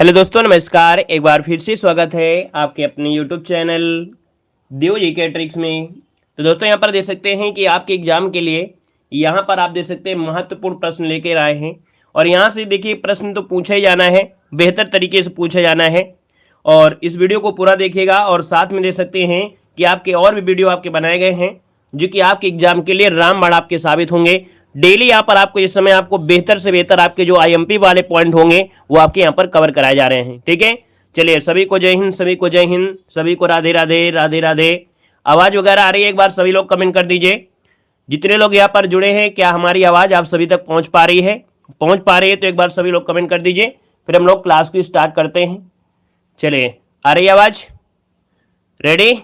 Hello दोस्तों, नमस्कार। एक बार फिर से स्वागत है आपके अपने यूट्यूब चैनल देव जीके ट्रिक्स में। तो दोस्तों यहाँ पर देख सकते हैं कि आपके एग्जाम के लिए यहाँ पर आप देख सकते हैं महत्वपूर्ण प्रश्न लेकर आए हैं। और यहाँ से देखिए प्रश्न तो पूछा ही जाना है, बेहतर तरीके से पूछा जाना है। और इस वीडियो को पूरा देखिएगा और साथ में देख सकते हैं कि आपके और भी वीडियो आपके बनाए गए हैं जो कि आपके एग्जाम के लिए रामबाण आपके साबित होंगे। डेली यहाँ पर आपको इस समय आपको बेहतर से बेहतर आपके जो आईएमपी वाले पॉइंट होंगे वो आपके यहाँ पर कवर कराए जा रहे हैं। ठीक है, चलिए सभी को जय हिंद, सभी को जय हिंद, सभी को राधे राधे राधे राधे। आवाज़ वगैरह आ रही है? एक बार सभी लोग कमेंट कर दीजिए। जितने लोग यहाँ पर जुड़े हैं, क्या हमारी आवाज़ आप सभी तक पहुँच पा रही है? पहुँच पा रही है तो एक बार सभी लोग कमेंट कर दीजिए, फिर हम लोग क्लास को स्टार्ट करते हैं। चलिए, आ रही है आवाज़? रेडी?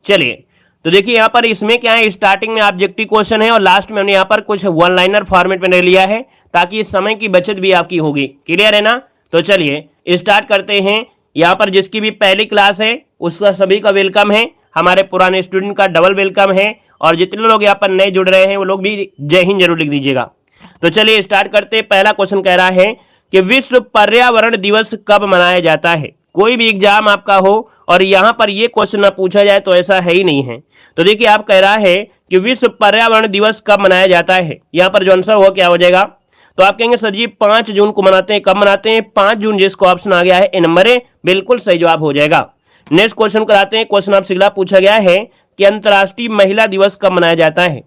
चलिए, तो देखिए यहाँ पर इसमें क्या है, स्टार्टिंग में ऑब्जेक्टिव क्वेश्चन है और लास्ट में हमने यहाँ पर कुछ वन लाइनर फॉर्मेट में ले लिया है ताकि समय की बचत भी आपकी होगी। क्लियर है ना? तो चलिए स्टार्ट करते हैं। यहाँ पर जिसकी भी पहली क्लास है उसका सभी का वेलकम है, हमारे पुराने स्टूडेंट का डबल वेलकम है और जितने लोग यहाँ पर नए जुड़ रहे हैं वो लोग भी जय हिंद जरूर लिख दीजिएगा। तो चलिए स्टार्ट करते हैं। पहला क्वेश्चन कह रहा है कि विश्व पर्यावरण दिवस कब मनाया जाता है? कोई भी एग्जाम आपका हो और यहाँ पर ये क्वेश्चन ना पूछा जाए तो ऐसा है ही नहीं है। तो देखिए आप कह रहा है कि विश्व पर्यावरण दिवस कब मनाया जाता है, यहाँ पर जो आंसर हो क्या हो जाएगा? तो आप कहेंगे सर जी 5 जून को मनाते हैं। कब मनाते हैं? 5 जून, जिसको ऑप्शन आ गया है ए नंबर ए, बिल्कुल सही जवाब हो जाएगा। नेक्स्ट क्वेश्चन कराते हैं। क्वेश्चन आपसे अगला पूछा गया है कि अंतर्राष्ट्रीय महिला दिवस कब मनाया जाता है?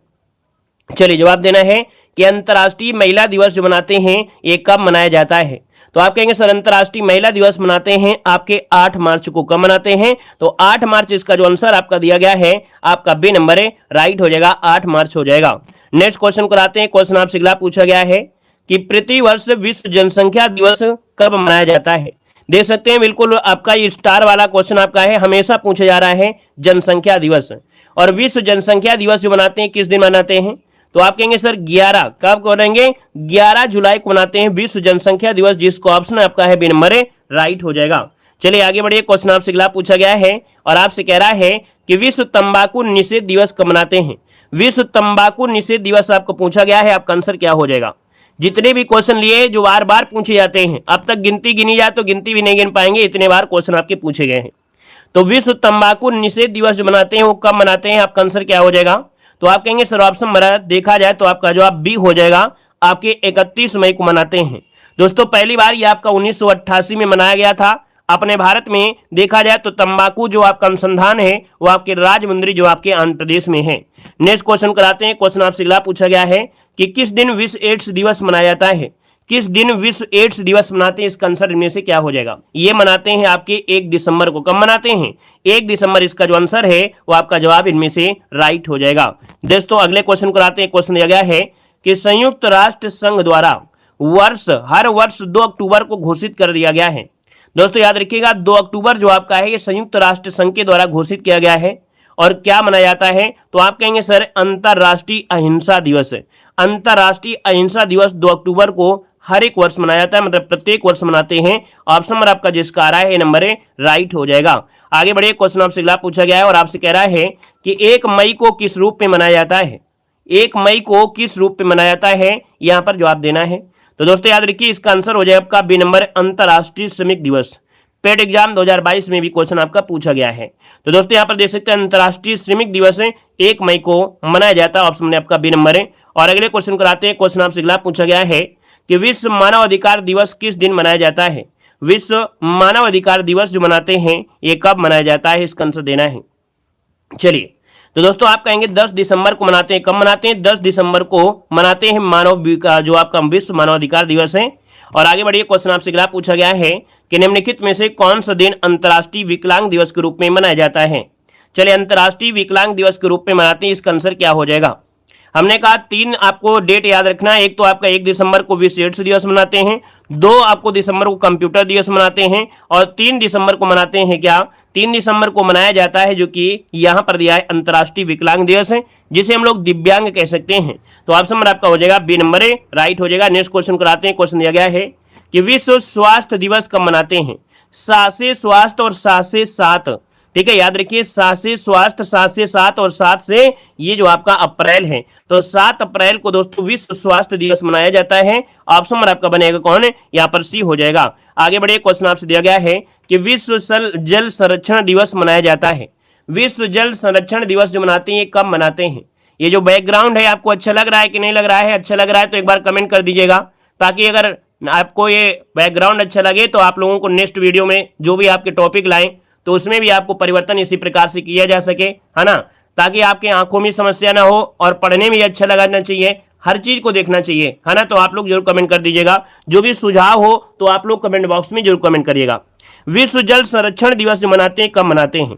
चलिए जवाब देना है कि अंतर्राष्ट्रीय महिला दिवस जो मनाते हैं ये कब मनाया जाता है। तो आप कहेंगे सर अंतर्राष्ट्रीय महिला दिवस मनाते हैं आपके 8 मार्च को। कब मनाते हैं? तो 8 मार्च, इसका जो आंसर आपका दिया गया है आपका बी नंबर है, राइट हो जाएगा, 8 मार्च हो जाएगा। नेक्स्ट क्वेश्चन कराते हैं। क्वेश्चन आपसे अगला पूछा गया है कि प्रति वर्ष विश्व जनसंख्या दिवस कब मनाया जाता है? देख सकते हैं बिल्कुल आपका ये स्टार वाला क्वेश्चन आपका है, हमेशा पूछा जा रहा है जनसंख्या दिवस। और विश्व जनसंख्या दिवस जो मनाते हैं किस दिन मनाते हैं? तो आप कहेंगे सर 11, कब करेंगे? 11 जुलाई को मनाते हैं विश्व जनसंख्या दिवस, जिसको ऑप्शन आपका है बी नंबर ए, राइट हो जाएगा। चलिए आगे बढ़िए। क्वेश्चन आपसे अगला पूछा गया है और आपसे कह रहा है कि विश्व तंबाकू निषेध दिवस कब मनाते हैं? विश्व तंबाकू निषेध दिवस आपको पूछा गया है, आपका आंसर क्या हो जाएगा? जितने भी क्वेश्चन लिए जो बार बार पूछे जाते हैं, अब तक गिनती गिनी जाए तो गिनती भी नहीं गिन पाएंगे, इतने बार क्वेश्चन आपके पूछे गए हैं। तो विश्व तंबाकू निषेध दिवस जो मनाते हैं वो कब मनाते हैं, आपका आंसर क्या हो जाएगा? तो आप कहेंगे सर ऑप्शन देखा जाए तो आपका जवाब बी हो जाएगा, आपके 31 मई को मनाते हैं। दोस्तों पहली बार ये आपका 1988 में मनाया गया था अपने भारत में। देखा जाए तो तंबाकू जो आपका अनुसंधान है वो आपके राजमुंद्री जो आपके आंध्र प्रदेश में है। नेक्स्ट क्वेश्चन कराते हैं। क्वेश्चन आपसे अगला पूछा गया है कि किस दिन विश्व एड्स दिवस मनाया जाता है? किस दिन विश्व एड्स दिवस मनाते हैं? इसका आंसर इनमें से क्या हो जाएगा? ये मनाते हैं आपके 1 दिसंबर को। कब मनाते हैं? 1 दिसंबर, इसका जो आंसर है वो आपका जवाब इनमें से राइट हो जाएगा। दोस्तों अगले क्वेश्चन को आते हैं। क्वेश्चन दिया गया है कि संयुक्त राष्ट्र संघ द्वारा हर वर्ष 2 अक्टूबर को घोषित कर दिया गया है। दोस्तों याद रखिएगा 2 अक्टूबर जो आपका है ये संयुक्त राष्ट्र संघ के द्वारा घोषित किया गया है। और क्या मनाया जाता है? तो आप कहेंगे सर अंतर्राष्ट्रीय अहिंसा दिवस। अंतर्राष्ट्रीय अहिंसा दिवस 2 अक्टूबर को हर एक वर्ष मनाया जाता है, मतलब प्रत्येक वर्ष मनाते हैं। ऑप्शन नंबर आपका जिसका आ रहा है नंबर ए, राइट हो जाएगा। आगे बढ़िए। क्वेश्चन आपसे अगला पूछा गया है और आपसे कह रहा है कि 1 मई को किस रूप में मनाया जाता है? 1 मई को किस रूप में मनाया जाता है, यहाँ पर जवाब देना है। तो दोस्तों याद रखिए इसका आंसर हो जाए आपका बी नंबर, अंतर्राष्ट्रीय श्रमिक दिवस। पेड एग्जाम 2022 में भी क्वेश्चन आपका पूछा गया है। तो दोस्तों यहाँ पर देख सकते हैं अंतर्राष्ट्रीय श्रमिक दिवस 1 मई को मनाया जाता है, ऑप्शन में आपका बी नंबर है। और अगले क्वेश्चन कराते हैं। क्वेश्चन आपसे अगला पूछा गया है कि विश्व मानव अधिकार दिवस किस दिन मनाया जाता है? विश्व मानव अधिकार दिवस जो मनाते हैं ये कब मनाया जाता है, इसका आंसर देना है। चलिए तो दोस्तों आप कहेंगे 10 दिसंबर को मनाते हैं। कब मनाते हैं? 10 दिसंबर को मनाते हैं जो आपका विश्व मानवाधिकार दिवस है। और आगे बढ़िए। क्वेश्चन आपसे अगला पूछा गया है कि निम्नलिखित में से कौन सा दिन अंतर्राष्ट्रीय विकलांग दिवस के रूप में मनाया जाता है? चलिए अंतर्राष्ट्रीय विकलांग दिवस के रूप में मनाते हैं, इसका आंसर क्या हो जाएगा? हमने कहा 3 आपको डेट याद रखना है। एक तो आपका 1 दिसंबर को विश्व एड्स दिवस मनाते हैं, 2 आपको दिसंबर को कंप्यूटर दिवस मनाते हैं और 3 दिसंबर को मनाते हैं क्या? 3 दिसंबर को मनाया जाता है जो कि यहाँ पर दिया है अंतर्राष्ट्रीय विकलांग दिवस है, जिसे हम लोग दिव्यांग कह सकते हैं। तो ऑप्शन नंबर आपका हो जाएगा बी नंबर ए, राइट हो जाएगा। नेक्स्ट क्वेश्चन कराते हैं। क्वेश्चन दिया गया है कि विश्व स्वास्थ्य दिवस कब मनाते हैं? 7 से स्वास्थ्य और 7 से 7 ठीक है, याद रखिए 7 से स्वास्थ्य, 7 से 7 और 7 से ये जो आपका अप्रैल है, तो 7 अप्रैल को दोस्तों विश्व स्वास्थ्य दिवस मनाया जाता है। ऑप्शन नंबर आपका बनेगा कौन है, यहाँ पर सी हो जाएगा। आगे बढ़िए, क्वेश्चन आपसे दिया गया है कि विश्व जल संरक्षण दिवस मनाया जाता है। विश्व जल संरक्षण दिवस जो मनाते हैं ये कब मनाते हैं? ये जो बैकग्राउंड है आपको अच्छा लग रहा है कि नहीं लग रहा है? अच्छा लग रहा है तो एक बार कमेंट कर दीजिएगा, ताकि अगर आपको ये बैकग्राउंड अच्छा लगे तो आप लोगों को नेक्स्ट वीडियो में जो भी आपके टॉपिक लाएं तो उसमें भी आपको परिवर्तन इसी प्रकार से किया जा सके, है ना, ताकि आपके आंखों में समस्या ना हो और पढ़ने में अच्छा लगना चाहिए, हर चीज को देखना चाहिए, है ना। तो आप लोग जरूर कमेंट कर दीजिएगा, जो भी सुझाव हो तो आप लोग कमेंट बॉक्स में जरूर कमेंट करिएगा। विश्व जल संरक्षण दिवस जो मनाते हैं कब मनाते हैं?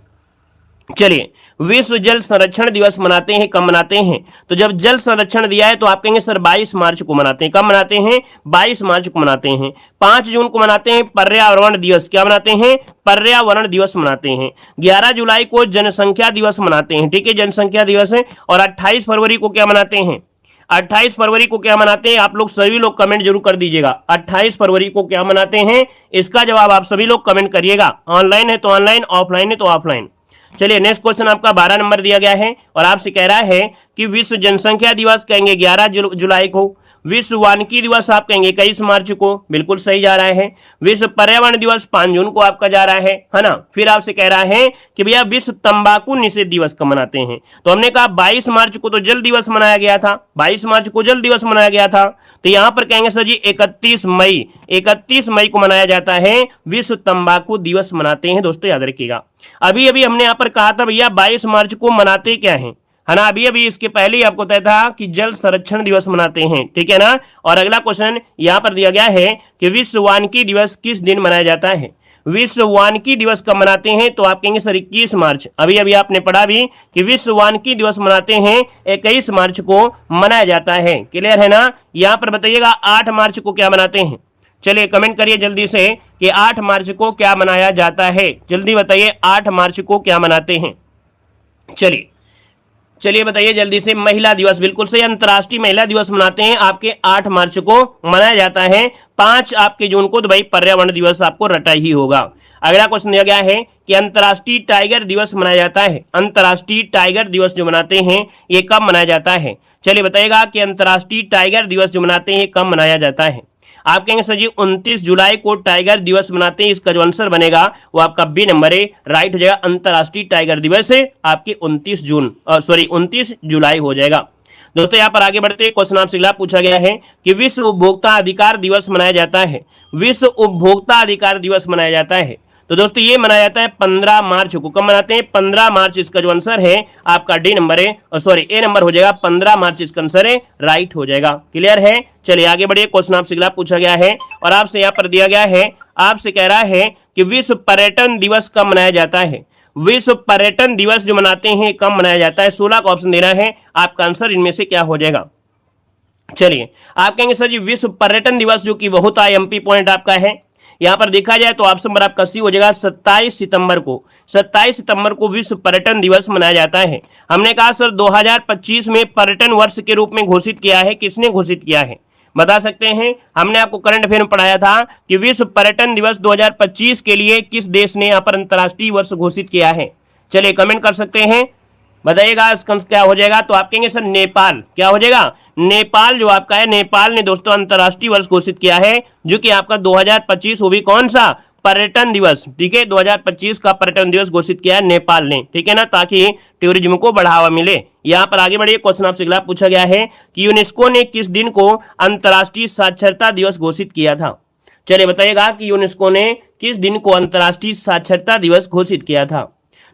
चलिए, विश्व जल संरक्षण दिवस मनाते हैं कब मनाते हैं? तो जब जल संरक्षण दिया है तो आप कहेंगे सर 22 मार्च को मनाते हैं। कब मनाते हैं? 22 मार्च को मनाते हैं। 5 जून को मनाते हैं पर्यावरण दिवस। क्या मनाते हैं? पर्यावरण दिवस मनाते हैं। 11 जुलाई को जनसंख्या दिवस मनाते हैं, ठीक है, जनसंख्या दिवस है। और 28 फरवरी को क्या मनाते हैं? 28 फरवरी को क्या मनाते हैं? आप लोग सभी लोग कमेंट जरूर कर दीजिएगा, 28 फरवरी को क्या मनाते हैं? इसका जवाब आप सभी लोग कमेंट करिएगा। ऑनलाइन है तो ऑनलाइन, ऑफलाइन है तो ऑफलाइन। चलिए, नेक्स्ट क्वेश्चन आपका 12 नंबर दिया गया है और आपसे कह रहा है कि विश्व जनसंख्या दिवस कहेंगे 11 जुलाई को, विश्व वानिकी दिवस आप कहेंगे 21 मार्च को, बिल्कुल सही जा रहा है। विश्व पर्यावरण दिवस 5 जून को आपका जा रहा है ना। फिर आपसे कह रहा है कि भैया विश्व तंबाकू निषेध दिवस कब मनाते हैं? तो हमने कहा 22 मार्च को तो जल दिवस मनाया गया था, 22 मार्च को जल दिवस मनाया गया था। तो यहां पर कहेंगे सर जी 31 मई को मनाया जाता है, विश्व तंबाकू दिवस मनाते हैं। दोस्तों याद रखिएगा, अभी अभी हमने यहाँ पर कहा था भैया 22 मार्च को मनाते क्या है ना, अभी अभी इसके पहले ही आपको तय था कि जल संरक्षण दिवस मनाते हैं, ठीक है ना। और अगला क्वेश्चन यहाँ पर दिया गया है कि विश्व वानिकी दिवस किस दिन मनाया जाता है? विश्व वानिकी दिवस कब मनाते हैं? तो आप कहेंगे सर 21 मार्च। अभी अभी आपने पढ़ा भी कि विश्व वानिकी दिवस मनाते हैं 21 मार्च को मनाया जाता है। क्लियर है ना। यहाँ पर बताइएगा 8 मार्च को क्या मनाते हैं? चलिए कमेंट करिए जल्दी से कि 8 मार्च को क्या मनाया जाता है, जल्दी बताइए 8 मार्च को क्या मनाते हैं। चलिए बताइए जल्दी से। महिला दिवस, बिल्कुल सही, अंतर्राष्ट्रीय महिला दिवस मनाते हैं आपके 8 मार्च को मनाया जाता है। 5 आपके जून को तो भाई पर्यावरण दिवस आपको रटा ही होगा। अगला क्वेश्चन दिया गया है कि अंतर्राष्ट्रीय टाइगर दिवस मनाया जाता है। अंतर्राष्ट्रीय टाइगर दिवस जो मनाते हैं ये कब मनाया जाता है? चलिए बताइएगा कि अंतर्राष्ट्रीय टाइगर दिवस जो मनाते हैं कब मनाया जाता है? आप कहेंगे सर जी 29 जुलाई को टाइगर दिवस मनाते हैं। इसका जो आंसर बनेगा वो आपका बी नंबर है, राइट हो जाएगा। अंतर्राष्ट्रीय टाइगर दिवस है आपके 29 जुलाई हो जाएगा। दोस्तों यहाँ पर आगे बढ़ते हैं, क्वेश्चन आपसे अगला पूछा गया है कि विश्व उपभोक्ता अधिकार दिवस मनाया जाता है। विश्व उपभोक्ता अधिकार दिवस मनाया जाता है तो दोस्तों ये मनाया जाता है 15 मार्च को। कब मनाते हैं? 15 मार्च। इसका जो आंसर है आपका डी नंबर है, ए नंबर हो जाएगा। 15 मार्च इसका आंसर है, राइट हो जाएगा। क्लियर है। चलिए आगे बढ़िए, क्वेश्चन आपसे अगला पूछा गया है और आपसे यहाँ पर दिया गया है, आपसे कह रहा है कि विश्व पर्यटन दिवस कब मनाया जाता है? विश्व पर्यटन दिवस जो मनाते हैं कब मनाया जाता है? 16 का ऑप्शन देना है, आपका आंसर इनमें से क्या हो जाएगा? चलिए आप कहेंगे सर जी विश्व पर्यटन दिवस जो कि बहुत IMP पॉइंट आपका है, यहां पर देखा जाए तो ऑप्शन नंबर आपका सी हो जाएगा। 27 सितंबर को विश्व पर्यटन दिवस मनाया जाता है। हमने कहा सर 2025 में पर्यटन वर्ष के रूप में घोषित किया है, किसने घोषित किया है बता सकते हैं? हमने आपको करंट अफेयर में पढ़ाया था कि विश्व पर्यटन दिवस 2025 के लिए किस देश ने यहाँ पर अंतर्राष्ट्रीय वर्ष घोषित किया है? चलिए कमेंट कर सकते हैं, बताइएगा इसका क्या हो जाएगा। तो आप कहेंगे सर नेपाल। क्या हो जाएगा? नेपाल जो आपका है, नेपाल ने दोस्तों अंतर्राष्ट्रीय वर्ष घोषित किया है जो कि आपका 2025, वो भी कौन सा? पर्यटन दिवस, ठीक है, 2025 का पर्यटन दिवस घोषित किया है नेपाल ने, ठीक है ना, ताकि टूरिज्म को बढ़ावा मिले। यहाँ पर आगे बढ़िए, क्वेश्चन आपसे अगला पूछा गया है कि यूनेस्को ने किस दिन को अंतर्राष्ट्रीय साक्षरता दिवस घोषित किया था? चलिए बताइएगा कि यूनेस्को ने किस दिन को अंतर्राष्ट्रीय साक्षरता दिवस घोषित किया था?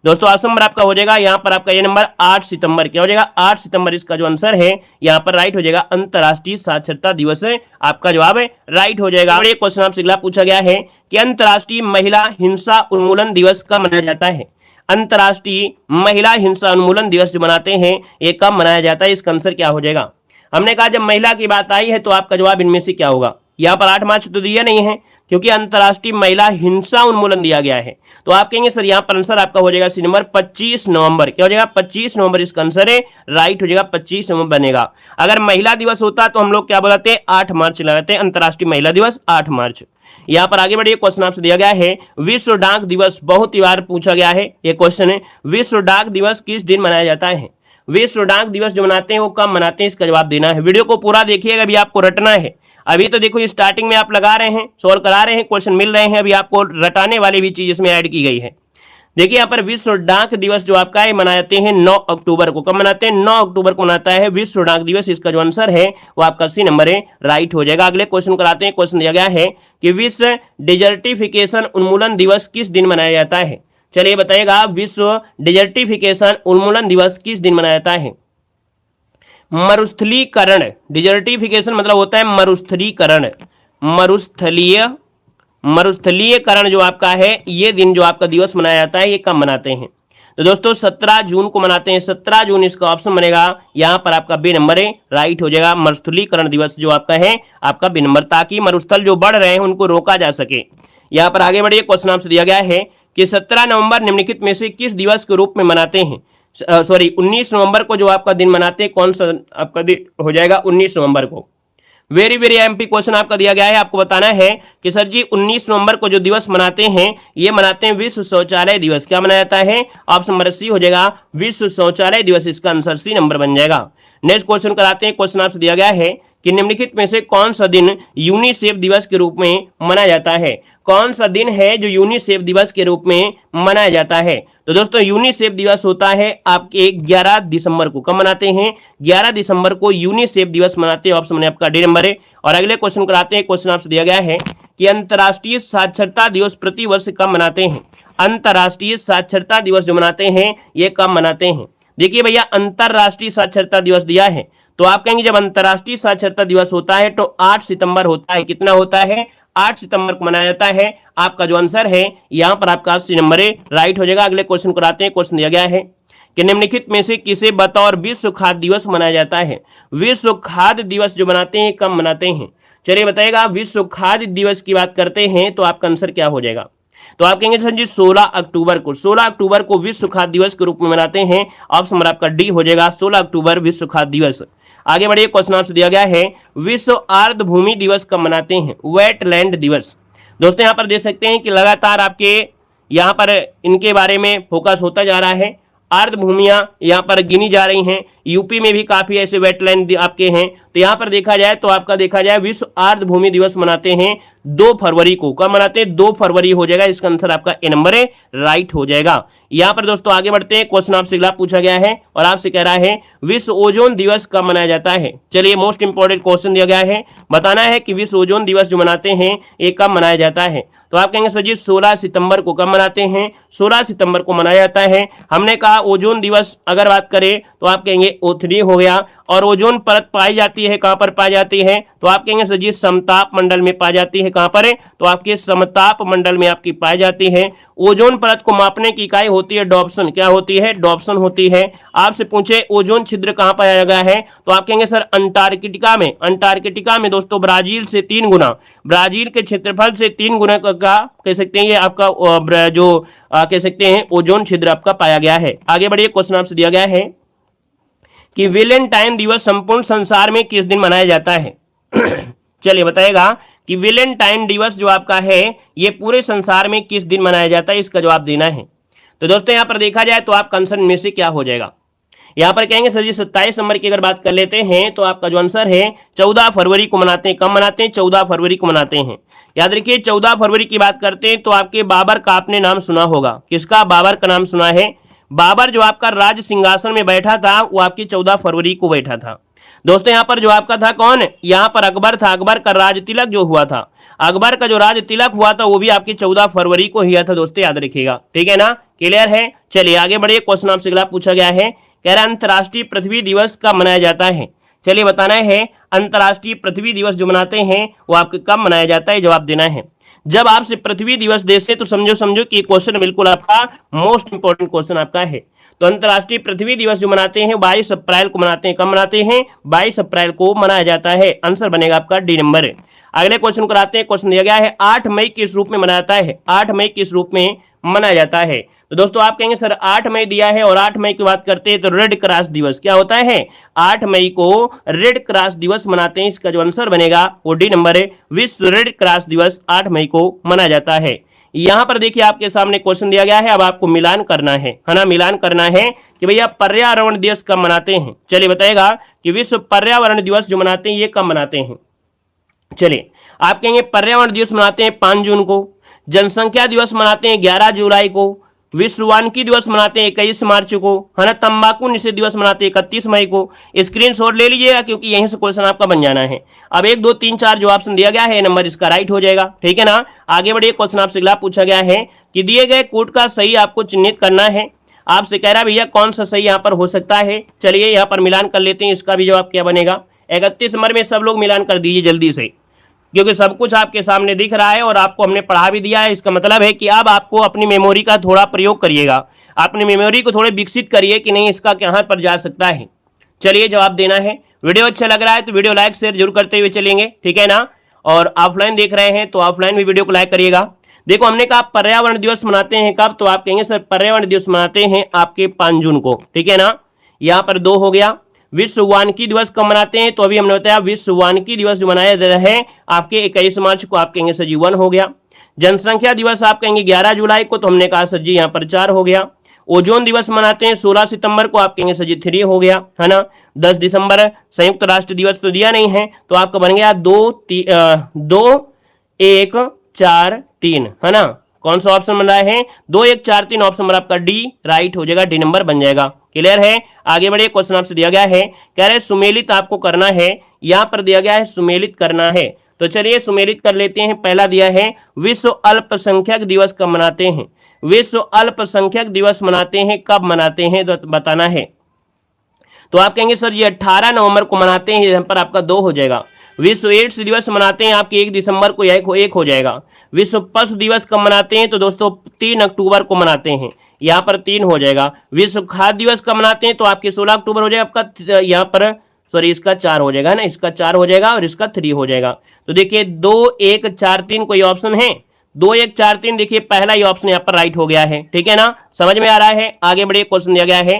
दोस्तों ऑप्शन नंबर आपका हो जाएगा यहाँ पर आपका ये नंबर 8 सितंबर। क्या हो जाएगा? 8 सितंबर इसका जो आंसर है यहाँ पर राइट हो जाएगा। अंतर्राष्ट्रीय साक्षरता दिवस है आपका जवाब है, राइट हो जाएगा। ये क्वेश्चन आपसे अगला पूछा गया है कि अंतर्राष्ट्रीय महिला हिंसा उन्मूलन दिवस कब मनाया जाता है? अंतर्राष्ट्रीय महिला हिंसा उन्मूलन दिवस जो मनाते हैं ये कब मनाया जाता है? इसका आंसर क्या हो जाएगा? हमने कहा जब महिला की बात आई है तो आपका जवाब इनमें से क्या होगा? यहाँ पर 8 मार्च तो दिया नहीं है क्योंकि अंतर्राष्ट्रीय महिला हिंसा उन्मूलन दिया गया है। तो आप कहेंगे सर यहाँ पर आंसर आपका हो जाएगा सी नंबर 25 नवंबर। क्या हो जाएगा? 25 नवंबर इसका आंसर है, राइट हो जाएगा, 25 नवंबर बनेगा। अगर महिला दिवस होता तो हम लोग क्या बोलाते हैं? 8 मार्च लगाते हैं, अंतर्राष्ट्रीय महिला दिवस 8 मार्च। यहाँ पर आगे बढ़िए, क्वेश्चन आपसे दिया गया है विश्व डाक दिवस, बहुत ही बार पूछा गया है ये क्वेश्चन है, विश्व डाक दिवस किस दिन मनाया जाता है? विश्व डाक दिवस जो मनाते हैं वो कब मनाते हैं, इसका जवाब देना है। वीडियो को पूरा देखिएगा, अभी आपको रटना है। अभी तो देखो स्टार्टिंग में आप लगा रहे हैं, सॉल्व करा रहे हैं, क्वेश्चन मिल रहे हैं, अभी आपको रटाने वाली भी चीज इसमें ऐड की गई है। देखिए यहाँ पर विश्व डाक दिवस जो आपका है मनाते हैं 9 अक्टूबर को। कब मनाते हैं? 9 अक्टूबर को मनाता है विश्व डाक दिवस। इसका जो आंसर है वो आपका सी नंबर है, राइट हो जाएगा। अगले क्वेश्चन कराते हैं। क्वेश्चन दिया गया है कि विश्व डिजर्टिफिकेशन उन्मूलन दिवस किस दिन मनाया जाता है? चलिए बताइएगा, विश्व डिजर्टिफिकेशन उन्मूलन दिवस किस दिन मनाया जाता है? मरुस्थलीकरण, डिजर्टिफिकेशन मतलब होता है मरुस्थलीकरण, मरुस्थलीकरण जो आपका है ये दिन जो आपका दिवस मनाया जाता है ये कब मनाते हैं? तो दोस्तों 17 जून को मनाते हैं, 17 जून इसका ऑप्शन बनेगा, यहाँ पर आपका बी नंबर है, राइट हो जाएगा। मरुस्थलीकरण दिवस जो आपका है आपका बी नंबर, ताकि मरुस्थल जो बढ़ रहे हैं उनको रोका जा सके। यहाँ पर आगे बढ़िए, क्वेश्चन आपसे दिया गया है कि 17 नवंबर निम्नलिखित में से किस दिवस के रूप में मनाते हैं? 19 नवंबर को जो आपका दिन मनाते हैं, कौन सा आपका दिन हो जाएगा? 19 नवंबर को। वेरी वेरी एमपी क्वेश्चन आपका दिया गया है, आपको बताना है कि सर जी 19 नवंबर को जो दिवस मनाते हैं ये मनाते हैं विश्व शौचालय दिवस। क्या मनाया जाता है? ऑप्शन नंबर सी हो जाएगा, विश्व शौचालय दिवस। इसका आंसर सी नंबर बन जाएगा। नेक्स्ट क्वेश्चन कराते हैं। क्वेश्चन आपसे दिया गया है कि निम्नलिखित में से कौन सा दिन यूनिसेफ दिवस के रूप में मनाया जाता है? कौन सा दिन है जो यूनिसेफ दिवस के रूप में मनाया जाता है? तो दोस्तों यूनिसेफ दिवस होता है आपके 11 दिसंबर को। कब मनाते हैं? 11 दिसंबर को यूनिसेफ दिवस मनाते हैं। ऑप्शन में आपका डी नंबर है। और अगले क्वेश्चन कराते हैं। क्वेश्चन आपसे दिया गया है कि अंतर्राष्ट्रीय साक्षरता दिवस प्रति वर्ष कब मनाते हैं? अंतर्राष्ट्रीय साक्षरता दिवस जो मनाते हैं ये कब मनाते हैं? देखिए भैया, अंतर्राष्ट्रीय साक्षरता दिवस दिया है तो आप कहेंगे जब अंतर्राष्ट्रीय साक्षरता दिवस होता है तो 8 सितंबर होता है। कितना होता है? 8 सितंबर को मनाया जाता है। आपका जो आंसर है यहाँ पर आपका सी नंबर है, राइट हो जाएगा। अगले क्वेश्चन को आते हैं। क्वेश्चन दिया गया है कि निम्नलिखित में से किसे बतौर विश्व खाद्य दिवस मनाया जाता है? विश्व खाद्य दिवस जो मनाते हैं कब मनाते हैं? चलिए बताइएगा, विश्व खाद्य दिवस की बात करते हैं तो आपका आंसर क्या हो जाएगा? तो आप कहेंगे सर जी 16 अक्टूबर को। 16 अक्टूबर को विश्व खाद्य दिवस के रूप में मनाते हैं। ऑप्शन नंबर आपका डी हो जाएगा, 16 अक्टूबर विश्व खाद्य दिवस। आगे बढ़िए, क्वेश्चन आपसे दिया गया है विश्व आर्द्र भूमि दिवस कब मनाते हैं? वेटलैंड दिवस। दोस्तों यहाँ पर देख सकते हैं कि लगातार आपके यहाँ पर इनके बारे में फोकस होता जा रहा है। आर्द्र भूमियां यहाँ पर गिनी जा रही हैं। यूपी में भी काफी ऐसे वेटलैंड आपके हैं। तो यहाँ पर देखा जाए तो आपका देखा जाए विश्व आर्द्र भूमि दिवस मनाते हैं 2 फरवरी को। कब मनाते हैं? 2 फरवरी हो जाएगा। इसका आंसर आपका ए नंबर है, राइट हो जाएगा। यहाँ पर दोस्तों आगे बढ़ते हैं। क्वेश्चन आपसे अगला पूछा गया है और आपसे कह रहा है विश्व ओजोन दिवस कब मनाया जाता है? चलिए मोस्ट इंपोर्टेंट क्वेश्चन दिया गया है, बताना है कि विश्व ओजोन दिवस जो मनाते हैं ये कब मनाया जाता है? तो आप कहेंगे सर जी 16 सितंबर को। कब मनाते हैं? 16 सितंबर को मनाया जाता है। हमने कहा ओजोन दिवस अगर बात करें तो आप कहेंगे O3 हो गया। और ओजोन परत पाई जाती है, कहां पर पाई जाती है? तो आप कहेंगे सर जी समताप मंडल में पाई जाती है। कहां पर है? तो आपके समताप मंडल में आपकी पाई जाती है। ओजोन परत को मापने की इकाई होती है डॉप्सन। क्या होती है? डॉप्सन होती है। आपसे पूछे ओजोन छिद्र कहां पाया गया है तो आप कहेंगे सर अंटार्कटिका में। अंटार्कटिका में दोस्तों ब्राजील से 3 गुना, ब्राजील के क्षेत्रफल से 3 गुना का कह सकते हैं ये आपका जो कह सकते हैं ओजोन छिद्र आपका पाया गया है। आगे बढ़िए, क्वेश्चन आपसे दिया गया है कि वैलेंटाइन दिवस संपूर्ण संसार में किस दिन मनाया जाता है? चलिए बताएगा कि वैलेंटाइन दिवस जो आपका है ये पूरे संसार में किस दिन मनाया जाता है, इसका जवाब देना है। तो दोस्तों यहाँ पर देखा जाए तो आप कंसर्न में से क्या हो जाएगा? यहाँ पर कहेंगे सर जी 27 नंबर की अगर बात कर लेते हैं तो आपका जो आंसर है 14 फरवरी को मनाते हैं। कब मनाते हैं? 14 फरवरी को मनाते हैं। याद रखिए 14 फरवरी की बात करते हैं तो आपके बाबर का आपने नाम सुना होगा। किसका? बाबर का नाम सुना है। बाबर जो आपका राज सिंहासन में बैठा था वो आपकी 14 फरवरी को बैठा था। दोस्तों यहाँ पर जो आपका था कौन? यहाँ पर अकबर था। अकबर का राज तिलक जो हुआ था, अकबर का जो राज तिलक हुआ था वो भी आपकी 14 फरवरी को हुआ था। दोस्तों याद रखिएगा, ठीक है ना? क्लियर है? चलिए आगे बढ़िए। क्वेश्चन आपसे अगला पूछा गया है, कह रहा है अंतर्राष्ट्रीय पृथ्वी दिवस कब मनाया जाता है? चलिए बताना है अंतर्राष्ट्रीय पृथ्वी दिवस जो मनाते हैं वो आपके कब मनाया जाता है, जवाब देना है। जब आपसे पृथ्वी दिवस देते तो समझो कि क्वेश्चन बिल्कुल आपका मोस्ट इंपोर्टेंट क्वेश्चन आपका है। तो अंतर्राष्ट्रीय पृथ्वी दिवस जो मनाते हैं 22 अप्रैल को मनाते हैं। कब मनाते हैं? 22 अप्रैल को मनाया जाता है। आंसर बनेगा आपका डी नंबर है। अगले क्वेश्चन को आते हैं। क्वेश्चन दिया गया है 8 मई किस रूप में मनाया जाता है? 8 मई किस रूप में मनाया जाता है? तो दोस्तों आप कहेंगे सर 8 मई दिया है और 8 मई की बात करते हैं तो रेड क्रॉस दिवस क्या होता है, 8 मई को रेड क्रॉस दिवस मनाते हैं। इसका जो आंसर बनेगा वो डी नंबर है, विश्व रेड क्रॉस दिवस 8 मई को मनाया जाता है। यहां पर देखिए आपके सामने क्वेश्चन दिया गया है, अब आपको मिलान करना है ना, मिलान करना है कि भैया पर्यावरण दिवस कब मनाते हैं। चलिए बताएगा कि विश्व पर्यावरण दिवस जो मनाते हैं ये कब मनाते हैं। चलिए आप कहेंगे पर्यावरण दिवस मनाते हैं 5 जून को, जनसंख्या दिवस मनाते हैं 11 जुलाई को, विश्व वानिकी दिवस मनाते हैं 21 मार्च को, है ना, तंबाकू निषेध दिवस मनाते हैं 31 मई को। स्क्रीनशॉट ले लीजिएगा क्योंकि यहीं से क्वेश्चन आपका बन जाना है। अब 1 2 3 4 जो ऑप्शन दिया गया है नंबर इसका राइट हो जाएगा, ठीक है ना। आगे बढ़िए, क्वेश्चन आपसे अगला पूछा गया है कि दिए गए कोड का सही आपको चिन्हित करना है। आपसे कह रहा है भैया कौन सा सही यहाँ पर हो सकता है। चलिए यहाँ पर मिलान कर लेते हैं, इसका भी जवाब क्या बनेगा। 31 नंबर में सब लोग मिलान कर दीजिए जल्दी से, क्योंकि सब कुछ आपके सामने दिख रहा है और आपको हमने पढ़ा भी दिया है। इसका मतलब है कि अब आपको अपनी मेमोरी का थोड़ा प्रयोग करिएगा, अपनी मेमोरी को थोड़े विकसित करिए कि नहीं इसका कहाँ पर जा सकता है। चलिए जवाब देना है। वीडियो अच्छा लग रहा है तो वीडियो लाइक शेयर जरूर करते हुए चलेंगे, ठीक है ना। और ऑफलाइन देख रहे हैं तो ऑफलाइन भी वीडियो को लाइक करिएगा। देखो हमने कहा पर्यावरण दिवस मनाते हैं कब, तो आप कहेंगे सर पर्यावरण दिवस मनाते हैं आपके 5 जून को, ठीक है ना। यहाँ पर 2 हो गया। विश्व वानिकी दिवस कब मनाते हैं, तो अभी हमने बताया विश्व वानिकी दिवस जो मनाया जा रहा है आपके 21 मार्च को, आप कहेंगे सर जी 1 हो गया। जनसंख्या दिवस आप कहेंगे 11 जुलाई को, तो हमने कहा सर जी यहाँ पर 4 हो गया। ओजोन दिवस मनाते हैं 16 सितंबर को, आप कहेंगे सर जी 3 हो गया, है ना। 10 दिसंबर संयुक्त राष्ट्र दिवस तो दिया नहीं है, तो आपका बन गया 2 1 4 3, है ना। कौन सा ऑप्शन बन रहा है, 2 1 4 3 ऑप्शन नंबर आपका डी राइट हो जाएगा, डी नंबर बन जाएगा। क्लियर है। आगे बढ़िए, क्वेश्चन आपसे दिया गया है, कह रहे सुमेलित आपको करना है। यहां पर दिया गया है सुमेलित करना है, तो चलिए सुमेलित कर लेते हैं। पहला दिया है विश्व अल्पसंख्यक दिवस कब मनाते हैं, विश्व अल्पसंख्यक दिवस मनाते हैं कब मनाते हैं तो बताना है। तो आप कहेंगे सर ये 18 नवंबर को मनाते हैं, यहाँ पर आपका 2 हो जाएगा। विश्व एड्स दिवस मनाते हैं आपके 1 दिसंबर को, 1 हो जाएगा। विश्व पशु दिवस कब मनाते हैं, तो दोस्तों 3 अक्टूबर को मनाते हैं, यहाँ पर 3 हो जाएगा। विश्व खाद्य दिवस कब मनाते हैं, तो आपके 16 अक्टूबर हो जाएगा आपका, यहाँ पर सॉरी इसका 4 हो जाएगा ना, इसका 4 हो जाएगा और इसका 3 हो जाएगा। तो देखिए 2 1 4 3 कोई ऑप्शन है, 2 1 4 3 देखिए पहला ही ऑप्शन यहाँ पर राइट हो गया है, ठीक है ना, समझ में आ रहा है। आगे बढ़िए, क्वेश्चन दिया गया है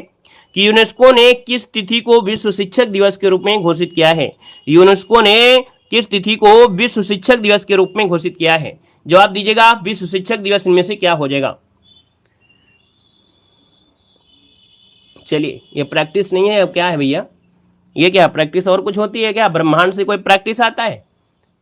कि यूनेस्को ने किस तिथि को विश्व शिक्षक दिवस के रूप में घोषित किया है, यूनेस्को ने किस तिथि को विश्व शिक्षक दिवस के रूप में घोषित किया है। जवाब दीजिएगा, विश्व शिक्षक दिवस इनमें से क्या हो जाएगा। चलिए ये प्रैक्टिस नहीं है, अब क्या है भैया, ये क्या प्रैक्टिस और कुछ होती है क्या, ब्रह्मांड से कोई प्रैक्टिस आता है।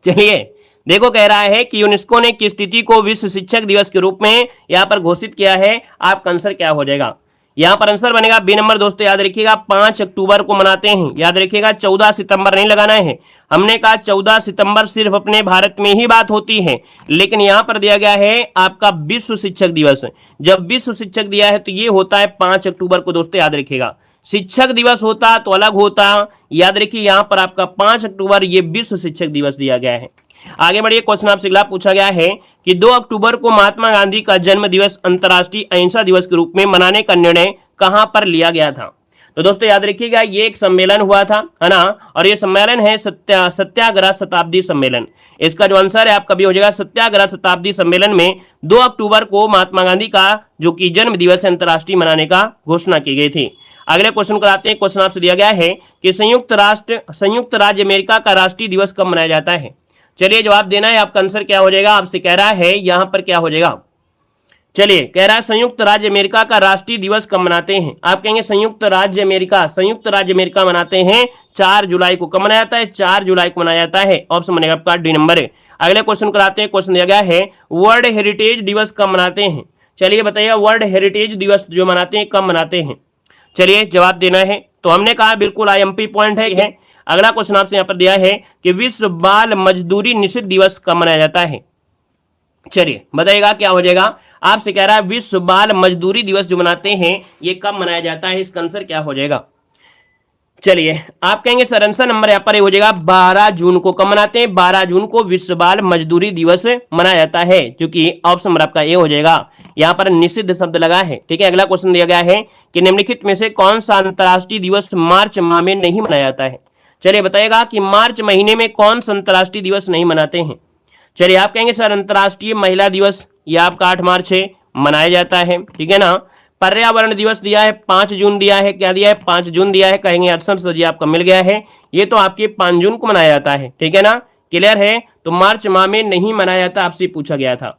चलिए देखो, कह रहा है कि यूनेस्को ने किस तिथि को विश्व शिक्षक दिवस के रूप में यहाँ पर घोषित किया है, आपका आंसर क्या हो जाएगा। यहाँ पर आंसर बनेगा बी नंबर। दोस्तों याद रखिएगा 5 अक्टूबर को मनाते हैं, याद रखिएगा 14 सितंबर नहीं लगाना है। हमने कहा 14 सितंबर सिर्फ अपने भारत में ही बात होती है, लेकिन यहाँ पर दिया गया है आपका विश्व शिक्षक दिवस। जब विश्व शिक्षक दिया है तो ये होता है 5 अक्टूबर को। दोस्तों याद रखिएगा, शिक्षक दिवस होता तो अलग होता, याद रखिए यहाँ पर आपका 5 अक्टूबर ये विश्व शिक्षक दिवस दिया गया है। आगे बढ़िए, क्वेश्चन आपसे अगला पूछा गया है कि 2 अक्टूबर को महात्मा गांधी का जन्म दिवस अंतर्राष्ट्रीय अहिंसा दिवस के रूप में मनाने का निर्णय कहां पर लिया गया था। तो दोस्तों याद रखिएगा ये एक सम्मेलन हुआ था, है ना, और ये सम्मेलन है सत्याग्रह शताब्दी सम्मेलन। इसका जो आंसर है आपका भी हो जाएगा सत्याग्रह शताब्दी सम्मेलन में 2 अक्टूबर को महात्मा गांधी का जो कि जन्म दिवस है अंतर्राष्ट्रीय मनाने का घोषणा की गई थी। अगले क्वेश्चन को आते हैं। क्वेश्चन आपसे दिया गया है कि संयुक्त राज्य अमेरिका का राष्ट्रीय दिवस कब मनाया जाता है। चलिए जवाब देना है, आपका आंसर क्या हो जाएगा। आपसे कह रहा है यहाँ पर क्या हो जाएगा, चलिए कह रहा है संयुक्त राज्य अमेरिका का राष्ट्रीय दिवस कब मनाते हैं। आप कहेंगे संयुक्त राज्य अमेरिका मनाते हैं 4 जुलाई को। कब मनाया जाता है, 4 जुलाई को मनाया जाता है। ऑप्शन बनेगा आपका डी नंबर है। अगले क्वेश्चन कराते हैं। क्वेश्चन दिया गया है वर्ल्ड हेरिटेज दिवस कब मनाते हैं। चलिए बताइए वर्ल्ड हेरिटेज दिवस जो मनाते हैं कब मनाते हैं। चलिए जवाब देना है। तो हमने कहा बिल्कुल IMP पॉइंट है। अगला क्वेश्चन आपसे यहाँ पर दिया है कि विश्व बाल मजदूरी निषेध दिवस कब मनाया जाता है। चलिए बताइएगा क्या हो जाएगा। आपसे कह रहा है विश्व बाल मजदूरी दिवस जो मनाते हैं ये कब मनाया जाता है, इसका आंसर क्या हो जाएगा। चलिए आप कहेंगे सर आंसर नंबर यहाँ पर हो जाएगा 12 जून को। कब मनाते हैं, 12 जून को विश्व बाल मजदूरी दिवस मनाया जाता है, क्योंकि ऑप्शन नंबर आपका ए हो जाएगा। यहाँ पर निषिद्ध शब्द लगा है, ठीक है। अगला क्वेश्चन दिया गया है कि निम्नलिखित में से कौन सा अंतर्राष्ट्रीय दिवस मार्च माह में नहीं मनाया जाता है। चलिए बताइएगा कि मार्च महीने में कौन सा अंतर्राष्ट्रीय दिवस नहीं मनाते हैं। चलिए आप कहेंगे सर अंतर्राष्ट्रीय महिला दिवस, यह आपका 8 मार्च है। मनाया जाता है, ठीक है ना। पर्यावरण दिवस दिया है 5 जून दिया है, क्या दिया है 5 जून दिया है, कहेंगे ऑप्शन सर जी आपका मिल गया है, ये तो आपके 5 जून को मनाया जाता है, ठीक है ना, क्लियर है। तो मार्च माह में नहीं मनाया जाता, आपसे पूछा गया था।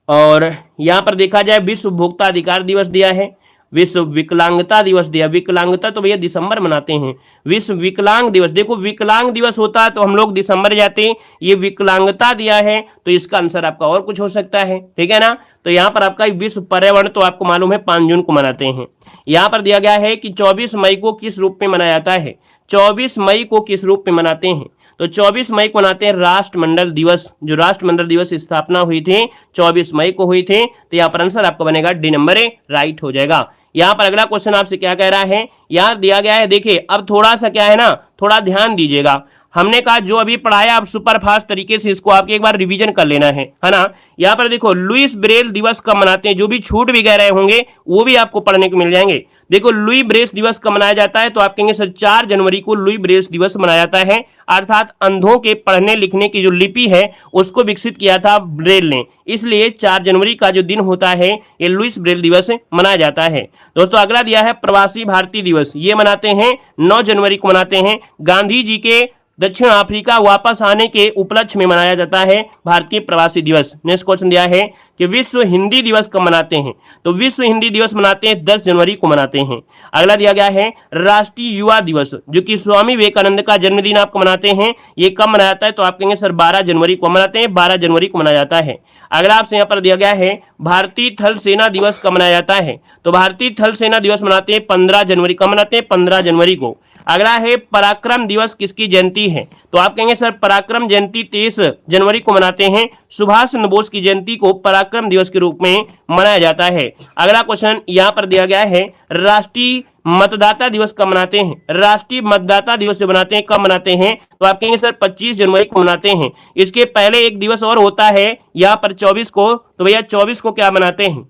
और यहाँ पर देखा जाए विश्व उपभोक्ता अधिकार दिवस दिया है, विश्व विकलांगता दिवस दिया, विकलांगता तो भैया दिसंबर मनाते हैं, विश्व विकलांग दिवस, देखो विकलांग दिवस होता है तो हम लोग दिसंबर जाते हैं, ये विकलांगता दिया है तो इसका आंसर आपका और कुछ हो सकता है, ठीक है ना। तो यहाँ पर आपका विश्व पर्यावरण तो आपको मालूम है 5 जून को मनाते हैं। यहाँ पर दिया गया है कि 24 मई को किस रूप में मनाया जाता है, 24 मई को किस रूप में मनाते हैं, तो 24 मई को मनाते हैं राष्ट्रमंडल दिवस, जो राष्ट्रमंडल दिवस स्थापना हुई थी 24 मई को हुई थी। तो यहाँ पर आंसर आपका बनेगा डी नंबर ए, राइट हो जाएगा। यहाँ पर अगला क्वेश्चन आपसे क्या कह रहा है, यहाँ दिया गया है, देखिए अब थोड़ा सा क्या है ना, थोड़ा ध्यान दीजिएगा। हमने कहा जो अभी पढ़ाया आप सुपरफास्ट तरीके से इसको आपके एक बार रिवीजन कर लेना है ना। यहाँ पर देखो लुईस ब्रेल दिवस कब मनाते हैं, जो भी छूट भी गए रहे होंगे वो भी आपको पढ़ने को मिल जाएंगे। देखो लुई ब्रेस दिवस कब मनाया जाता है, तो आप कहेंगे सर 4 जनवरी को लुई ब्रेस दिवस मनाया जाता है, अर्थात अंधों के पढ़ने लिखने की जो लिपि है उसको विकसित किया था ब्रेल ने, इसलिए 4 जनवरी का जो दिन होता है ये लुईस ब्रेल दिवस मनाया जाता है। दोस्तों अगला दिया है प्रवासी भारतीय दिवस, ये मनाते हैं 9 जनवरी को मनाते हैं, गांधी जी के दक्षिण अफ्रीका वापस आने के उपलक्ष्य में मनाया जाता है भारतीय प्रवासी दिवस। नेक्स्ट क्वेश्चन दिया है कि विश्व हिंदी दिवस कब मनाते हैं, तो विश्व हिंदी दिवस मनाते हैं 10 जनवरी को मनाते हैं। अगला दिया गया है राष्ट्रीय युवा दिवस, जो कि स्वामी विवेकानंद का जन्मदिन आपको मनाते हैं, ये कब मनाया जाता है, तो आप कहेंगे सर 12 जनवरी को मनाते हैं, 12 जनवरी को मनाया जाता है। अगला आपसे यहाँ पर दिया गया है भारतीय थल सेना दिवस कब मनाया जाता है, तो भारतीय थल सेना दिवस मनाते हैं 15 जनवरी, कब मनाते हैं 15 जनवरी को। अगला है पराक्रम दिवस किसकी जयंती है, तो आप कहेंगे सर पराक्रम जयंती 23 जनवरी को मनाते हैं, सुभाष चंद्र बोस की जयंती को पराक्रम दिवस के रूप में मनाया जाता है। अगला क्वेश्चन यहाँ पर दिया गया है राष्ट्रीय मतदाता दिवस कब मनाते हैं, राष्ट्रीय मतदाता दिवस जो मनाते हैं कब मनाते हैं, तो आप कहेंगे सर 25 जनवरी को मनाते हैं। इसके पहले एक दिवस और होता है यहाँ पर 24 को, तो भैया 24 को क्या मनाते हैं,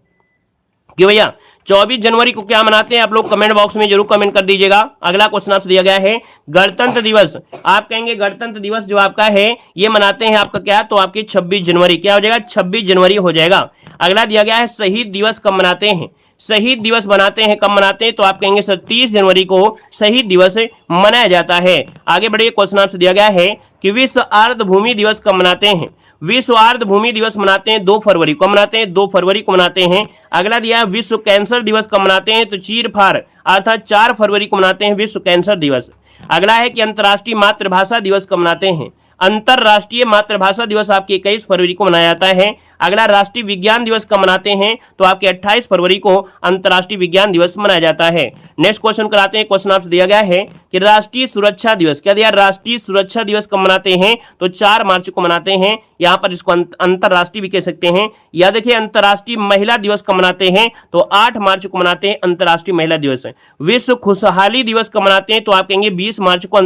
कि भैया 24 जनवरी को क्या मनाते हैं, आप लोग कमेंट बॉक्स में जरूर कमेंट कर दीजिएगा। अगला क्वेश्चन आपसे दिया गया है गणतंत्र दिवस, आप कहेंगे गणतंत्र दिवस जो आपका है ये मनाते हैं आपका क्या, तो आपकी 26 जनवरी, क्या हो जाएगा 26 जनवरी हो जाएगा। अगला दिया गया है शहीद दिवस कब मनाते हैं, शहीद दिवस बनाते हैं कब मनाते हैं, तो आप कहेंगे सर 30 जनवरी को शहीद दिवस मनाया जाता है। आगे बढ़िए, क्वेश्चन आपसे दिया गया है कि विश्व आर्द्र भूमि दिवस कब मनाते हैं, विश्व आर्द्र भूमि दिवस मनाते हैं 2 फरवरी को मनाते हैं, 2 फरवरी को मनाते हैं। अगला दिया है विश्व कैंसर दिवस कब मनाते हैं, तो चीरफाड़ अर्थात 4 फरवरी को मनाते हैं विश्व कैंसर दिवस। अगला है कि अंतर्राष्ट्रीय मातृभाषा दिवस कब मनाते हैं, अंतरराष्ट्रीय मातृभाषा दिवस आपके 21 फरवरी को मनाया जाता है। अगला राष्ट्रीय विज्ञान दिवस कब मनाते हैं, तो आपके 28 फरवरी को अंतरराष्ट्रीय विज्ञान दिवस मनाया जाता है। नेक्स्ट क्वेश्चन कराते हैं, क्वेश्चन आपसे दिया गया है कि राष्ट्रीय सुरक्षा दिवस, क्या दिया राष्ट्रीय सुरक्षा दिवस कब मनाते हैं, तो 4 मार्च को मनाते हैं, यहाँ पर इसको अंतरराष्ट्रीय भी कह सकते हैं। या देखिए अंतरराष्ट्रीय महिला दिवस कब मनाते हैं, तो 8 मार्च को मनाते हैं अंतरराष्ट्रीय महिला दिवस। विश्व खुशहाली दिवस कब मनाते हैं, तो आप कहेंगे 20 मार्च को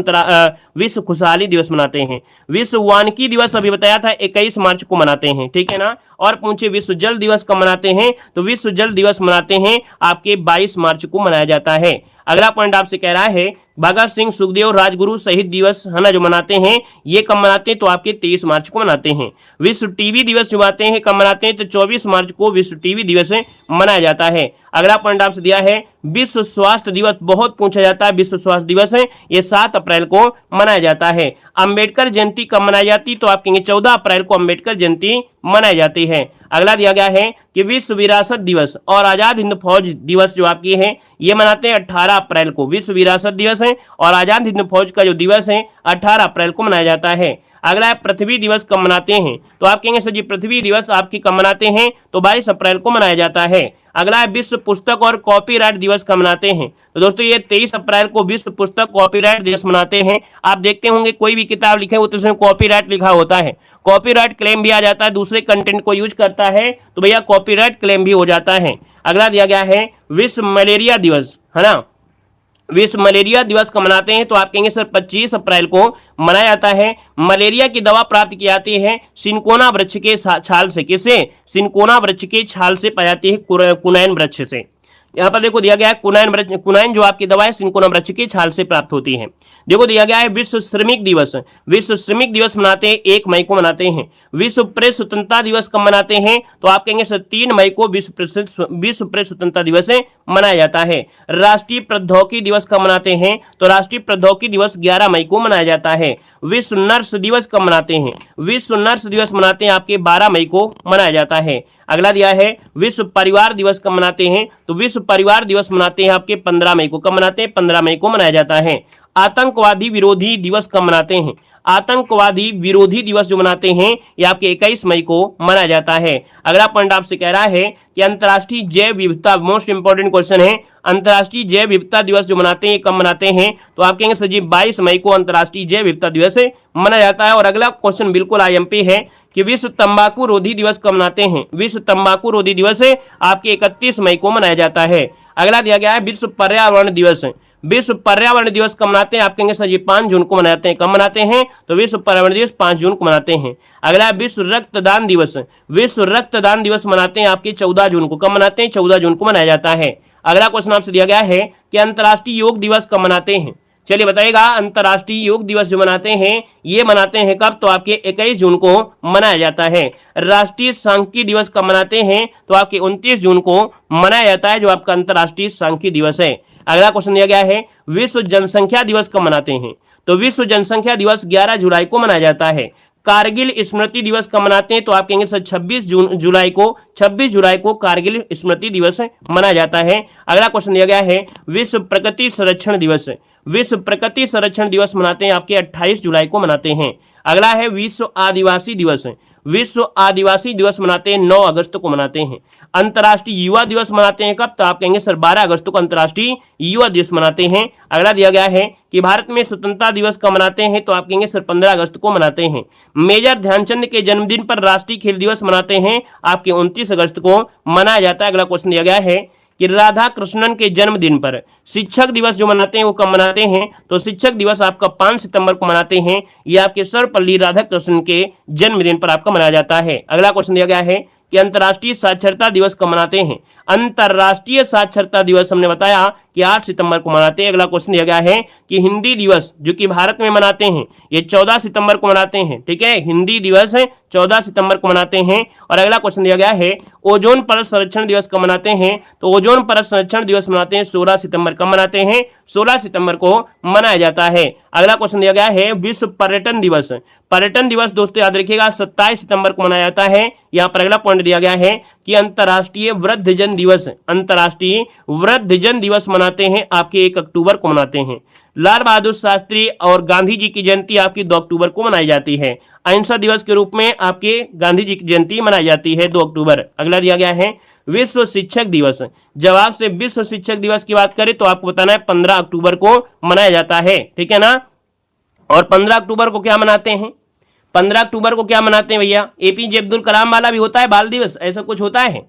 विश्व खुशहाली दिवस मनाते हैं। विश्व वानिकी दिवस अभी बताया था 21 मार्च को मनाते हैं, ठीक है ना। और पूछे विश्व जल दिवस कब मनाते हैं, तो विश्व जल दिवस मनाते हैं आपके 22 मार्च को मनाया जाता है। अगला पॉइंट आपसे कह रहा है भगत सिंह सुखदेव राजगुरु शहीद दिवस है ना जो मनाते हैं, ये कब मनाते हैं, तो आपके 23 मार्च को मनाते हैं। विश्व टीबी दिवस जो मनाते हैं कब मनाते हैं, तो 24 मार्च को विश्व टीबी दिवस मनाया जाता है। अगला पॉइंट आपसे दिया है विश्व स्वास्थ्य दिवस, बहुत पूछा जाता है, विश्व स्वास्थ्य दिवस है ये 7 अप्रैल को मनाया जाता है। अंबेडकर जयंती कब मनाई जाती, तो आप कहेंगे 14 अप्रैल को अंबेडकर जयंती मनाई जाती है। अगला दिया गया है कि विश्व विरासत दिवस और आजाद हिंद फौज दिवस जो आपकी है ये मनाते हैं 18 अप्रैल को, विश्व विरासत दिवस है और आजाद हिंद फौज का जो दिवस है 18 अप्रैल को मनाया जाता है। अगला है पृथ्वी दिवस कब मनाते हैं, तो आप कहेंगे सर जी पृथ्वी दिवस आपकी कब मनाते हैं, तो 22 अप्रैल को मनाया जाता है। अगला है विश्व पुस्तक और कॉपीराइट दिवस कब मनाते हैं, तो दोस्तों ये 23 अप्रैल को विश्व पुस्तक कॉपीराइट दिवस मनाते हैं। आप देखते होंगे कोई भी किताब लिखे हो तो उसमें कॉपीराइट लिखा होता है, कॉपीराइट क्लेम भी आ जाता है, दूसरे कंटेंट को यूज करता है तो भैया कॉपीराइट क्लेम भी हो जाता है। अगला दिया गया है विश्व मलेरिया दिवस है ना, विश्व मलेरिया दिवस कब मनाते हैं, तो आप कहेंगे सर 25 अप्रैल को मनाया जाता है। मलेरिया की दवा प्राप्त की जाती है सिनकोना वृक्ष के छाल से, किसे, सिनकोना वृक्ष के छाल से पाई जाती है, कुनैन वृक्ष से। यहाँ पर देखो दिया गया है कुनाइन जो आपकी दवा है सिंकोना वृक्ष की छाल से प्राप्त होती है। देखो दिया गया है विश्व श्रमिक दिवस। विश्व श्रमिक दिवस मनाते हैं 1 मई को मनाते हैं। विश्व प्रेस स्वतंत्रता दिवस कब मनाते हैं, तो आप कहेंगे सर 3 मई को विश्व प्रेस स्वतंत्रता दिवस मनाया जाता है। राष्ट्रीय प्रौद्योगिकी दिवस कब मनाते हैं, तो राष्ट्रीय प्रौद्योगिकी दिवस 11 मई को मनाया जाता है। विश्व नर्स दिवस कब मनाते हैं, विश्व नर्स दिवस मनाते हैं आपके 12 मई को मनाया जाता है। अगला दिया है विश्व परिवार दिवस कब मनाते हैं, तो विश्व परिवार दिवस मनाते हैं आपके 15 मई को। कब मनाते हैं, 15 मई को मनाया जाता है। आतंकवादी विरोधी दिवस कब मनाते हैं, आतंकवादी विरोधी दिवस जो मनाते हैं ये आपके 21 मई को मनाया जाता है। अगला पॉइंट आपसे कह रहा है कि अंतर्राष्ट्रीय जैव विविधता, मोस्ट इंपोर्टेंट क्वेश्चन है, अंतर्राष्ट्रीय जैव विविधता दिवस जो मनाते हैं कब मनाते हैं, तो आप कहेंगे सर जी 22 मई को अंतर्राष्ट्रीय जैव विविधता दिवस मनाया जाता है। और अगला क्वेश्चन बिल्कुल आईएमपी है कि विश्व तंबाकू रोधी दिवस कब मनाते हैं, विश्व तंबाकू रोधी दिवस आपके 31 मई को मनाया जाता है। अगला दिया गया है विश्व पर्यावरण दिवस। विश्व पर्यावरण दिवस कब मनाते हैं, आप कहेंगे सर जी 5 जून को मनाते हैं। कब मनाते हैं, तो विश्व पर्यावरण दिवस 5 जून को मनाते हैं। अगला विश्व रक्तदान दिवस। विश्व रक्तदान दिवस मनाते हैं आपके 14 जून को। कब मनाते हैं, 14 जून को मनाया जाता है। अगला क्वेश्चन आपसे दिया गया है कि अंतर्राष्ट्रीय योग दिवस कब मनाते हैं, चलिए बताइएगा। अंतर्राष्ट्रीय योग दिवस जो मनाते हैं ये मनाते हैं कब, तो आपके 21 जून को मनाया जाता है। राष्ट्रीय सांख्यिकी दिवस कब मनाते हैं, तो आपके 29 जून को मनाया जाता है, जो आपका अंतर्राष्ट्रीय सांख्यिकी दिवस है। अगला क्वेश्चन दिया गया है विश्व जनसंख्या दिवस कब मनाते हैं, तो विश्व जनसंख्या दिवस 11 जुलाई को मनाया जाता है। कारगिल स्मृति दिवस कब मनाते हैं, तो आप कहेंगे सर 26 जुलाई को कारगिल स्मृति दिवस मनाया जाता है। अगला क्वेश्चन दिया गया है विश्व प्रकृति संरक्षण दिवस। विश्व प्रकृति संरक्षण दिवस मनाते हैं आपके 28 जुलाई को मनाते हैं। अगला है विश्व आदिवासी दिवस। विश्व आदिवासी दिवस मनाते हैं 9 अगस्त को मनाते हैं। अंतर्राष्ट्रीय युवा दिवस मनाते हैं कब, तो आप कहेंगे सर 12 अगस्त को अंतर्राष्ट्रीय युवा दिवस मनाते हैं। अगला दिया गया है कि भारत में स्वतंत्रता दिवस कब मनाते हैं, तो आप कहेंगे सर 15 अगस्त को मनाते हैं। मेजर ध्यानचंद के जन्मदिन पर राष्ट्रीय खेल दिवस मनाते हैं आपके 29 अगस्त को मनाया जाता है। अगला क्वेश्चन दिया गया है कि राधा कृष्णन के जन्मदिन पर शिक्षक दिवस जो मनाते हैं वो कब मनाते हैं, तो शिक्षक दिवस आपका 5 सितंबर को मनाते हैं। ये आपके सर्वपल्ली राधाकृष्णन के जन्मदिन पर आपका मनाया जाता है। अगला क्वेश्चन दिया गया है कि अंतर्राष्ट्रीय साक्षरता दिवस कब मनाते हैं। अंतर्राष्ट्रीय साक्षरता दिवस हमने बताया कि 8 सितंबर को मनाते हैं। अगला क्वेश्चन दिया गया है कि हिंदी दिवस जो कि भारत में मनाते हैं ये 14 सितंबर को मनाते हैं। ठीक है, हिंदी दिवस 14 सितंबर को मनाते हैं। और अगला क्वेश्चन दिया गया है ओजोन परत संरक्षण दिवस कब मनाते हैं, तो ओजोन परत संरक्षण दिवस मनाते हैं 16 सितंबर। कब मनाते हैं, 16 सितंबर को मनाया जाता है। अगला क्वेश्चन दिया गया है विश्व पर्यटन दिवस। पर्यटन दिवस दोस्तों याद रखिएगा 27 सितंबर को मनाया जाता है। यहाँ पर अगला पॉइंट दिया गया है कि अंतर्राष्ट्रीय वृद्धजन दिवस। अंतर्राष्ट्रीय वृद्धजन दिवस मनाते हैं आपके 1 अक्टूबर को मनाते हैं। लाल बहादुर शास्त्री और गांधी जी की जयंती आपकी 2 अक्टूबर को मनाई जाती है। अहिंसा दिवस के रूप में आपके गांधी जी की जयंती मनाई जाती है 2 अक्टूबर। अगला दिया गया है विश्व शिक्षक दिवस। जब आपसे विश्व शिक्षक दिवस की बात करें तो आपको बताना है 15 अक्टूबर को मनाया जाता है। ठीक है ना, और 15 अक्टूबर को क्या मनाते हैं, 15 अक्टूबर को क्या मनाते हैं भैया, एपीजे अब्दुल कलाम वाला भी होता है बाल दिवस, ऐसा कुछ होता है।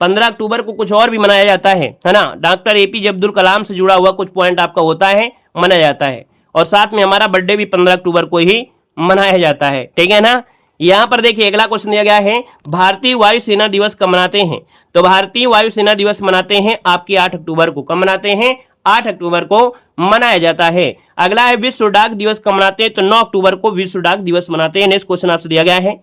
15 अक्टूबर को कुछ और भी मनाया जाता है ना, डॉक्टर एपीजे अब्दुल कलाम से जुड़ा हुआ कुछ पॉइंट आपका होता है, मनाया जाता है। और साथ में हमारा बर्थडे भी 15 अक्टूबर को ही मनाया जाता है। ठीक है ना, यहाँ पर देखिए अगला क्वेश्चन दिया गया है भारतीय वायुसेना दिवस कब मनाते हैं, तो भारतीय वायुसेना दिवस मनाते हैं आपके 8 अक्टूबर को। कब मनाते हैं, 8 अक्टूबर को मनाया जाता है। अगला है विश्व डाक दिवस कब मनाते हैं, तो 9 अक्टूबर को विश्व डाक दिवस मनाते हैं। नेक्स्ट क्वेश्चन आपसे दिया गया है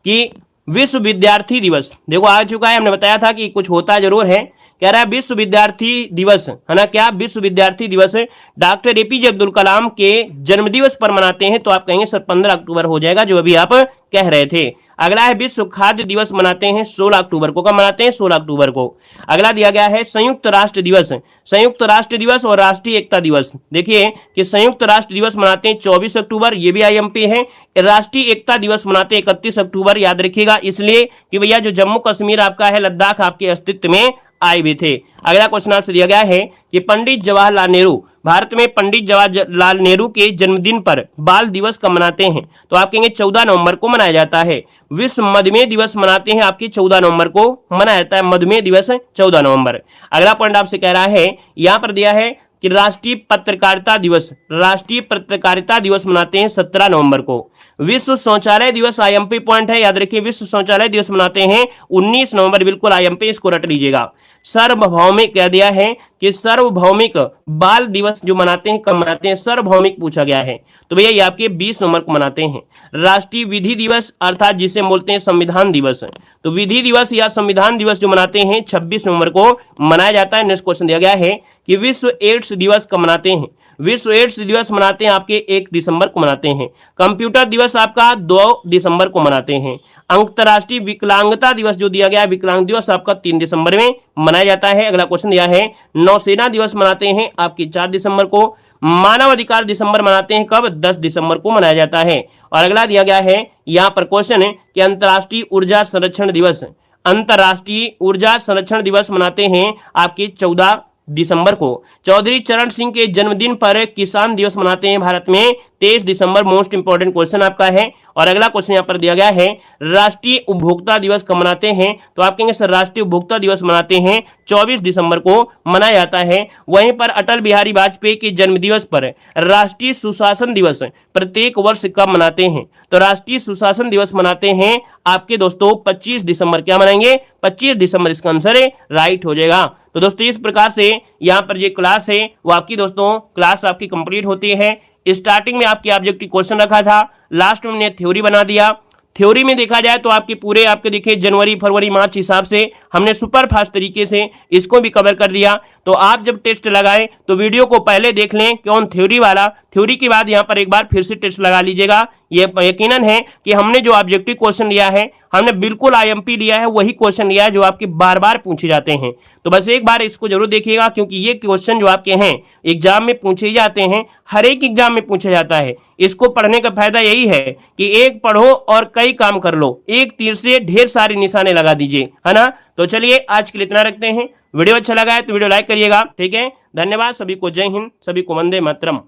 कि विश्व विद्यार्थी दिवस, देखो आ चुका है, हमने बताया था कि कुछ होता जरूर है। कह रहा है विश्व विद्यार्थी दिवस है ना, क्या विश्व विद्यार्थी दिवस डॉक्टर एपीजे अब्दुल कलाम के जन्मदिवस पर मनाते हैं, तो आप कहेंगे सर 15 अक्टूबर हो जाएगा, जो अभी आप कह रहे थे। अगला है विश्व खाद्य दिवस मनाते हैं 16 अक्टूबर को। कब मनाते हैं, 16 अक्टूबर को। अगला दिया गया है संयुक्त राष्ट्र दिवस। संयुक्त राष्ट्र दिवस और राष्ट्रीय एकता दिवस, देखिए कि संयुक्त राष्ट्र दिवस मनाते हैं 24 अक्टूबर, ये भी आईएमपी है। राष्ट्रीय एकता दिवस मनाते हैं 31 अक्टूबर, याद रखिएगा, इसलिए कि भैया जो जम्मू कश्मीर आपका है, लद्दाख आपके अस्तित्व में आए भी थे। अगला क्वेश्चन आपसे दिया गया है कि पंडित जवाहरलाल नेहरू, भारत में पंडित जवाहरलाल नेहरू के जन्मदिन पर बाल दिवस कब मनाते हैं, तो आप कहेंगे 14 नवंबर को मनाया जाता है। विश्व मधुमेह दिवस मनाते हैं आपकी 14 नवंबर को मनाया जाता है, मधुमेह दिवस 14 नवंबर। अगला पॉइंट आपसे कह रहा है, यहां पर दिया है कि राष्ट्रीय पत्रकारिता दिवस मनाते हैं 17 नवंबर को। विश्व शौचालय दिवस आईएमपी पॉइंट है, याद रखिए विश्व शौचालय दिवस मनाते हैं 19 नवंबर, बिल्कुल आईएमपी, इसको रट लीजिएगा। सार्वभौमिक कह दिया है कि सार्वभौमिक बाल दिवस जो मनाते हैं कब मनाते हैं, सार्वभौमिक पूछा गया है, तो भैया ये आपके 20 नवंबर को मनाते हैं। राष्ट्रीय विधि दिवस अर्थात जिसे बोलते हैं संविधान दिवस, तो विधि दिवस या संविधान दिवस जो मनाते हैं 26 नवंबर को मनाया जाता है। नेक्स्ट क्वेश्चन दिया गया है कि विश्व एड्स दिवस कब मनाते हैं, विश्व एड्स दिवस मनाते हैं आपके 1 दिसंबर को मनाते हैं। कंप्यूटर दिवस आपका 2 दिसंबर को मनाते हैं। अंतरराष्ट्रीय विकलांगता दिवस जो दिया गया है, विकलांग दिवस आपका 3 दिसंबर में मनाया जाता है। अगला क्वेश्चन दिया है नौसेना दिवस मनाते हैं आपकी 4 दिसंबर को। मानव अधिकार दिसंबर मनाते हैं कब, 10 दिसंबर को मनाया जाता है। और अगला दिया गया है यहाँ पर क्वेश्चन है कि अंतरराष्ट्रीय ऊर्जा संरक्षण दिवस, अंतरराष्ट्रीय ऊर्जा संरक्षण दिवस मनाते हैं आपके 14 दिसंबर को। चौधरी चरण सिंह के जन्मदिन पर किसान दिवस मनाते हैं भारत में 23 दिसंबर। मोस्ट इंपोर्टेंट क्वेश्चन आपका है। और अगला क्वेश्चन यहाँ पर दिया गया है राष्ट्रीय उपभोक्ता दिवस कब मनाते हैं, तो आप कहेंगे सर राष्ट्रीय उपभोक्ता दिवस मनाते हैं 24 दिसंबर को मनाया जाता है। वहीं पर अटल बिहारी वाजपेयी के जन्मदिवस पर राष्ट्रीय सुशासन दिवस प्रत्येक वर्ष कब मनाते हैं, तो राष्ट्रीय सुशासन दिवस मनाते हैं आपके दोस्तों 25 दिसंबर। क्या मनाएंगे, 25 दिसंबर, इसका आंसर है राइट हो जाएगा। तो दोस्तों इस प्रकार से यहाँ पर ये क्लास है वो आपकी दोस्तों क्लास आपकी कंप्लीट होती है। स्टार्टिंग में आपके ऑब्जेक्टिव क्वेश्चन रखा था, लास्ट में हमने थ्योरी बना दिया। थ्योरी में देखा जाए तो आपके पूरे आपके देखिए जनवरी फरवरी मार्च हिसाब से हमने सुपर फास्ट तरीके से इसको भी कवर कर दिया। तो आप जब टेस्ट लगाएं तो वीडियो को पहले देख लें कौन थ्योरी वाला, थ्योरी के बाद यहाँ पर एक बार फिर से टेस्ट लगा लीजिएगा। ये यकीनन है कि हमने जो ऑब्जेक्टिव क्वेश्चन लिया है हमने बिल्कुल आईएमपी लिया है, वही क्वेश्चन लिया है जो आपके बार बार पूछे जाते हैं। तो बस एक बार इसको जरूर देखिएगा क्योंकि ये क्वेश्चन जो आपके हैं एग्जाम में पूछे जाते हैं, हर एक एग्जाम में पूछा जाता है। इसको पढ़ने का फायदा यही है कि एक पढ़ो और कई काम कर लो, एक तीर से ढेर सारे निशाने लगा दीजिए, है ना। तो चलिए आज के लिए इतना रखते हैं। वीडियो अच्छा लगा है तो वीडियो लाइक करिएगा, ठीक है। धन्यवाद सभी को, जय हिंद, सभी को वंदे मातरम।